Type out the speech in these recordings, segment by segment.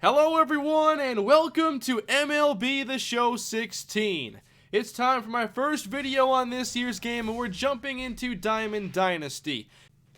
Hello everyone and welcome to MLB The Show 16. It's time for my first video on this year's game and we're jumping into Diamond Dynasty.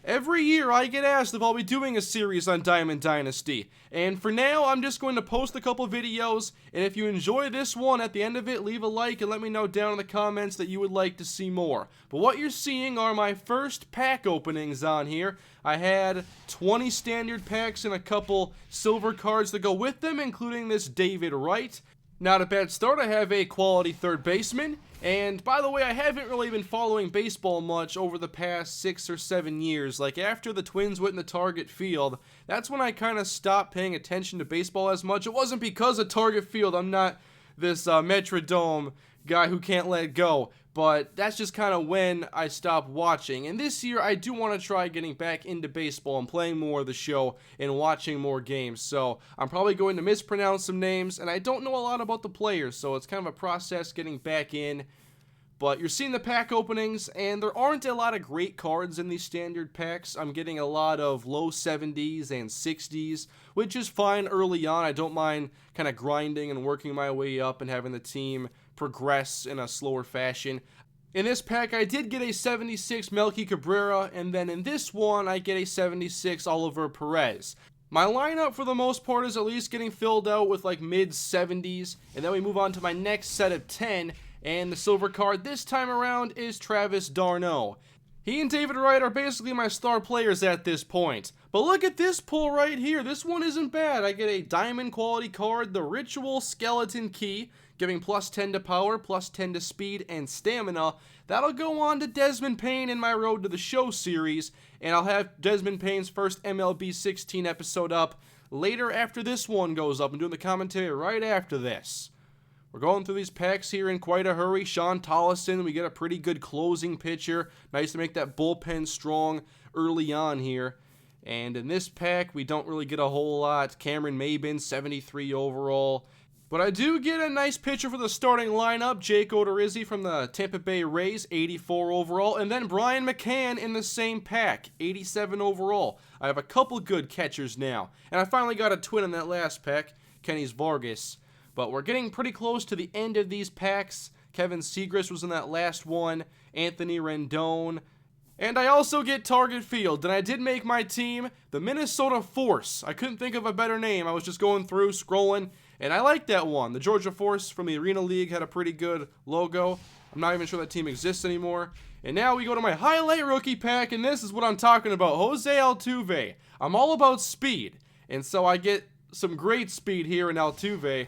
Every year I get asked if I'll be doing a series on Diamond Dynasty, and for now I'm just going to post a couple videos, and if you enjoy this one, at the end of it leave a like and let me know down in the comments that you would like to see more. But what you're seeing are my first pack openings on here. I had 20 standard packs and a couple silver cards to go with them, including this David Wright. Not a bad start. I have a quality third baseman. And by the way, I haven't really been following baseball much over the past 6 or 7 years. Like after the Twins went in the Target Field, that's when I kind of stopped paying attention to baseball as much. It wasn't because of Target Field. I'm not this Metrodome guy who can't let go. But that's just kind of when I stopped watching. And this year, I do want to try getting back into baseball and playing more of the show and watching more games. So I'm probably going to mispronounce some names, and I don't know a lot about the players, so it's kind of a process getting back in. But you're seeing the pack openings, and there aren't a lot of great cards in these standard packs. I'm getting a lot of low 70s and 60s, which is fine early on. I don't mind kind of grinding and working my way up and having the team progress in a slower fashion. In this pack, I did get a 76 Melky Cabrera, and then in this one, I get a 76 Oliver Perez. My lineup, for the most part, is at least getting filled out with like mid-70s, and then we move on to my next set of 10, and the silver card this time around is Travis d'Arnaud. He and David Wright are basically my star players at this point. But look at this pull right here. This one isn't bad. I get a diamond quality card, the Ritual Skeleton Key, giving plus 10 to power, plus 10 to speed and stamina. That'll go on to Desmond Payne in my Road to the Show series, and I'll have Desmond Payne's first MLB 16 episode up later after this one goes up. I'm doing the commentary right after this. We're going through these packs here in quite a hurry. Sean Tollison, we get a pretty good closing pitcher. Nice to make that bullpen strong early on here. And in this pack, we don't really get a whole lot. Cameron Maybin, 73 overall. But I do get a nice pitcher for the starting lineup. Jake Odorizzi from the Tampa Bay Rays, 84 overall. And then Brian McCann in the same pack, 87 overall. I have a couple good catchers now. And I finally got a twin in that last pack, Kenny's Vargas. But we're getting pretty close to the end of these packs. Kevin Segras was in that last one. Anthony Rendon. And I also get Target Field. And I did make my team the Minnesota Force. I couldn't think of a better name. I was just going through, scrolling, and I like that one. The Georgia Force from the Arena League had a pretty good logo. I'm not even sure that team exists anymore. And now we go to my highlight rookie pack, and this is what I'm talking about. Jose Altuve. I'm all about speed. And so I get some great speed here in Altuve.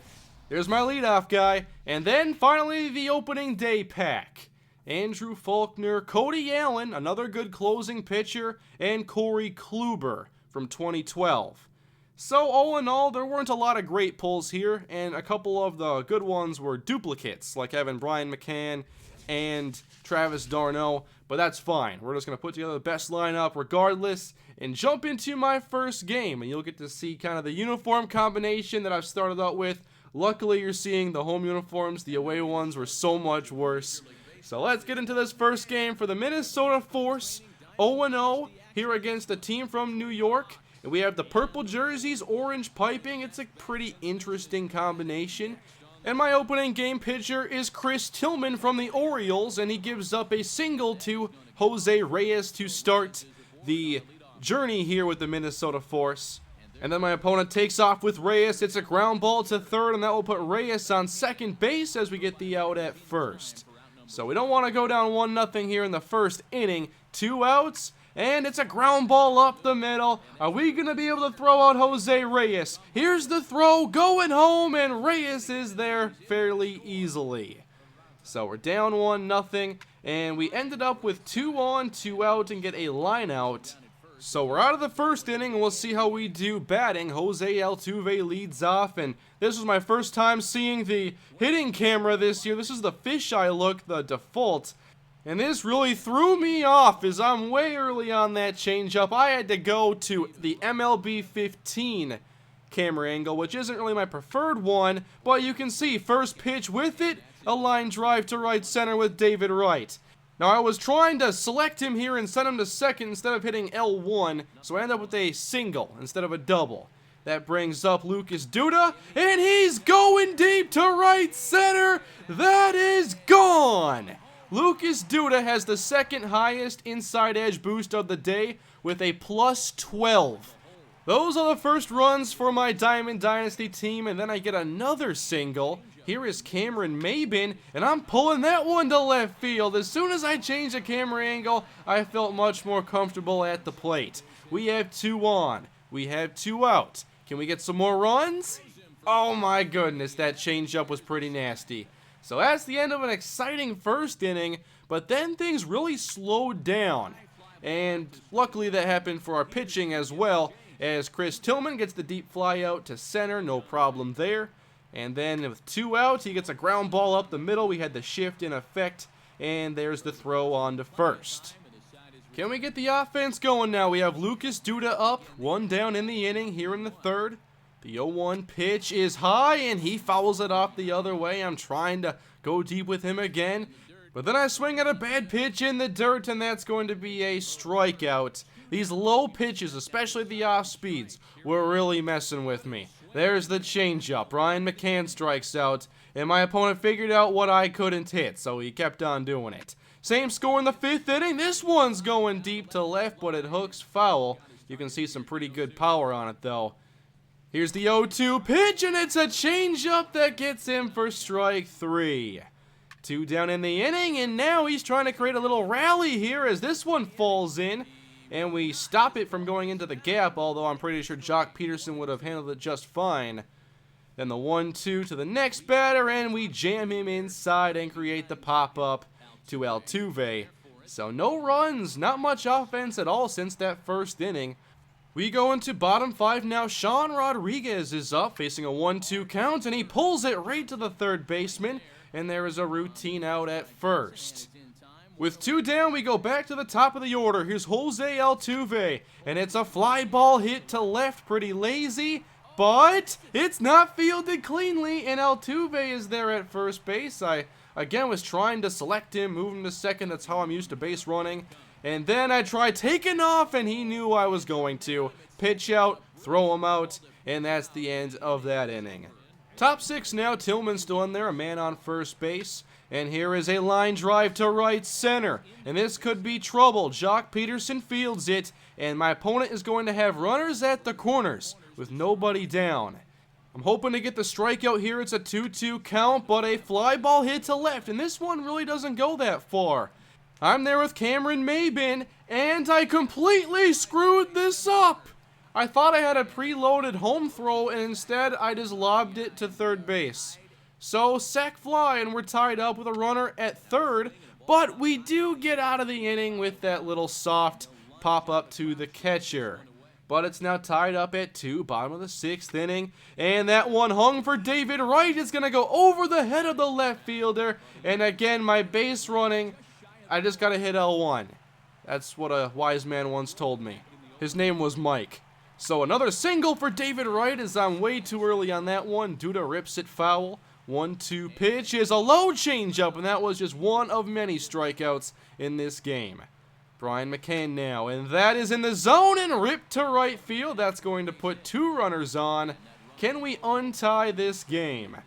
There's my leadoff guy. And then, finally, the opening day pack. Andrew Faulkner, Cody Allen, another good closing pitcher, and Corey Kluber from 2012. So, all in all, there weren't a lot of great pulls here, and a couple of the good ones were duplicates, like having Brian McCann and Travis d'Arnaud, but that's fine. We're just going to put together the best lineup regardless, and jump into my first game, and you'll get to see kind of the uniform combination that I've started out with. Luckily, you're seeing the home uniforms. The away ones were so much worse. So let's get into this first game for the Minnesota Force. 0-0 here against a team from New York. And we have the purple jerseys, orange piping. It's a pretty interesting combination. And my opening game pitcher is Chris Tillman from the Orioles. And he gives up a single to Jose Reyes to start the journey here with the Minnesota Force. And then my opponent takes off with Reyes. It's a ground ball to third, and that will put Reyes on second base as we get the out at first. So we don't want to go down 1-0 here in the first inning. 2 outs, and it's a ground ball up the middle. Are we going to be able to throw out Jose Reyes? Here's the throw, going home, and Reyes is there fairly easily. So we're down 1-0, and we ended up with 2 on, 2 out, and get a line out. So we're out of the first inning, and we'll see how we do batting. Jose Altuve leads off, and this was my first time seeing the hitting camera this year. This is the fisheye look, the default. And this really threw me off as I'm way early on that changeup. I had to go to the MLB 15 camera angle, which isn't really my preferred one, but you can see first pitch with it, a line drive to right center with David Wright. Now, I was trying to select him here and send him to second instead of hitting L1, so I ended up with a single instead of a double. That brings up Lucas Duda, and he's going deep to right center. That is gone. Lucas Duda has the second highest inside edge boost of the day with a plus 12. Those are the first runs for my Diamond Dynasty team, and then I get another single. Here is Cameron Maybin, and I'm pulling that one to left field. As soon as I changed the camera angle, I felt much more comfortable at the plate. We have 2 on. We have 2 out. Can we get some more runs? Oh my goodness, that changeup was pretty nasty. So that's the end of an exciting first inning, but then things really slowed down. And luckily that happened for our pitching as well, as Chris Tillman gets the deep fly out to center, no problem there. And then with 2 outs, he gets a ground ball up the middle. We had the shift in effect, and there's the throw on to first. Can we get the offense going now? We have Lucas Duda up, 1 down in the inning here in the third. The 0-1 pitch is high, and he fouls it off the other way. I'm trying to go deep with him again, but then I swing at a bad pitch in the dirt, and that's going to be a strikeout. These low pitches, especially the off speeds, were really messing with me. There's the changeup. Ryan McCann strikes out, and my opponent figured out what I couldn't hit, so he kept on doing it. Same score in the 5th inning. This one's going deep to left, but it hooks foul. You can see some pretty good power on it, though. Here's the 0-2 pitch, and it's a changeup that gets him for strike 3. 2 down in the inning, and now he's trying to create a little rally here as this one falls in. And we stop it from going into the gap, although I'm pretty sure Jock Peterson would have handled it just fine. Then the 1-2 to the next batter, and we jam him inside and create the pop-up to Altuve. So no runs, not much offense at all since that first inning. We go into bottom 5 now. Sean Rodriguez is up, facing a 1-2 count, and he pulls it right to the third baseman, and there is a routine out at first. With 2 down, we go back to the top of the order. Here's Jose Altuve, and it's a fly ball hit to left, pretty lazy, but it's not fielded cleanly, and Altuve is there at first base. I, again, was trying to select him, move him to second. That's how I'm used to base running. And then I tried taking off, and he knew I was going to. Pitch out, throw him out, and that's the end of that inning. Top 6 now, Tillman's still in there, a man on first base. And here is a line drive to right center. And this could be trouble. Jock Peterson fields it, and my opponent is going to have runners at the corners with nobody down. I'm hoping to get the strikeout here. It's a 2-2 count, but a fly ball hit to left, and this one really doesn't go that far. I'm there with Cameron Maybin, and I completely screwed this up. I thought I had a preloaded home throw, and instead I just lobbed it to third base. So sac fly, and we're tied up with a runner at third, but we do get out of the inning with that little soft pop-up to the catcher. But it's now tied up at 2, bottom of the 6th inning, and that one hung for David Wright. It's going to go over the head of the left fielder, and again, my base running, I just got to hit L1. That's what a wise man once told me. His name was Mike. So another single for David Wright as I'm way too early on that one. Duda rips it foul. 1-2 pitch is a low changeup, and that was just one of many strikeouts in this game. Brian McCann now, and that is in the zone and ripped to right field. That's going to put 2 runners on. Can we untie this game?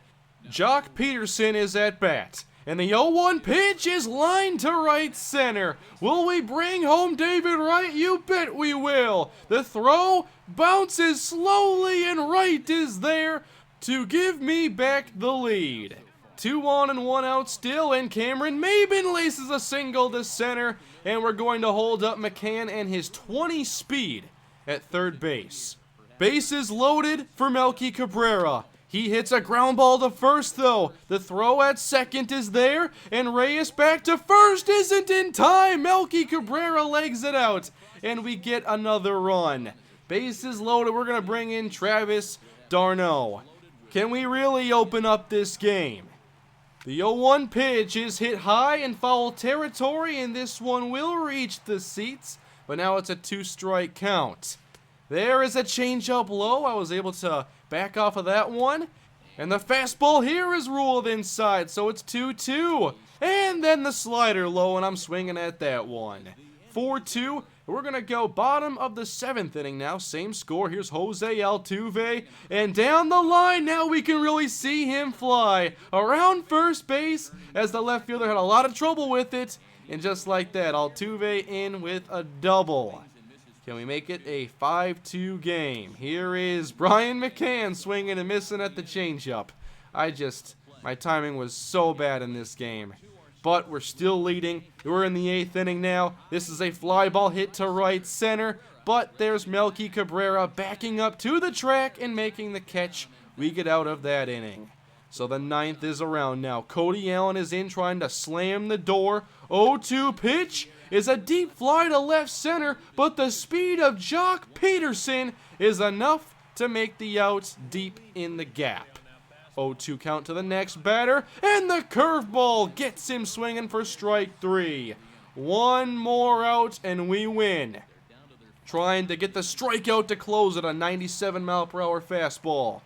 Jock Peterson is at bat, and the 0-1 pitch is lined to right center. Will we bring home David Wright? You bet we will. The throw bounces slowly, and Wright is there to give me back the lead. 2 on and 1 out still, and Cameron Maybin laces a single to center, and we're going to hold up McCann and his 20 speed at third base. Bases loaded for Melky Cabrera. He hits a ground ball to first, though. The throw at second is there, and Reyes back to first isn't in time. Melky Cabrera legs it out, and we get another run. Bases loaded. We're going to bring in Travis d'Arnaud. Can we really open up this game? The 0-1 pitch is hit high in foul territory, and this one will reach the seats, but now it's a 2-strike count. There is a changeup low. I was able to back off of that one, and the fastball here is ruled inside, so it's 2-2. And then the slider low, and I'm swinging at that one. 4-2, We're going to go bottom of the 7th inning now. Same score. Here's Jose Altuve. And down the line, now we can really see him fly around first base as the left fielder had a lot of trouble with it. And just like that, Altuve in with a double. Can we make it a 5-2 game? Here is Brian McCann swinging and missing at the changeup. My timing was so bad in this game. But we're still leading. We're in the 8th inning now. This is a fly ball hit to right center. But there's Melky Cabrera backing up to the track and making the catch. We get out of that inning. So the 9th is around now. Cody Allen is in trying to slam the door. 0-2 pitch is a deep fly to left center. But the speed of Jock Peterson is enough to make the out deep in the gap. 0-2 count to the next batter, and the curveball gets him swinging for strike 3. One more out, and we win. Trying to get the strikeout to close it, a 97-mile-per-hour fastball.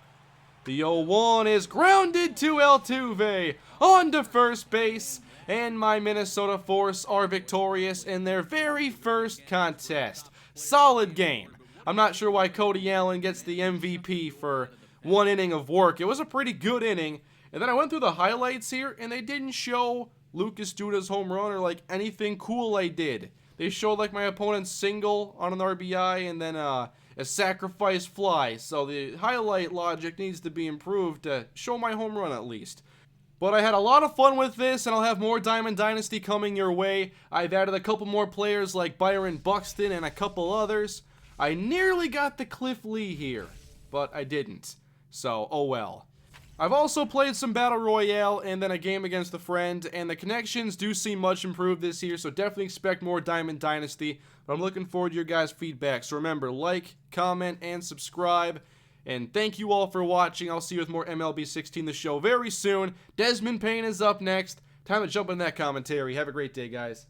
The 0-1 is grounded to Altuve, on to first base, and my Minnesota Force are victorious in their very first contest. Solid game. I'm not sure why Cody Allen gets the MVP for one inning of work. It was a pretty good inning. And then I went through the highlights here, and they didn't show Lucas Duda's home run or like anything cool I did. They showed like my opponent's single on an RBI and then a sacrifice fly. So the highlight logic needs to be improved to show my home run at least. But I had a lot of fun with this, and I'll have more Diamond Dynasty coming your way. I've added a couple more players like Byron Buxton and a couple others. I nearly got the Cliff Lee here, but I didn't. So, oh well. I've also played some Battle Royale and then a game against a friend, and the connections do seem much improved this year, so definitely expect more Diamond Dynasty. But I'm looking forward to your guys' feedback. So remember, like, comment, and subscribe. And thank you all for watching. I'll see you with more MLB 16 The Show very soon. Desmond Payne is up next. Time to jump in that commentary. Have a great day, guys.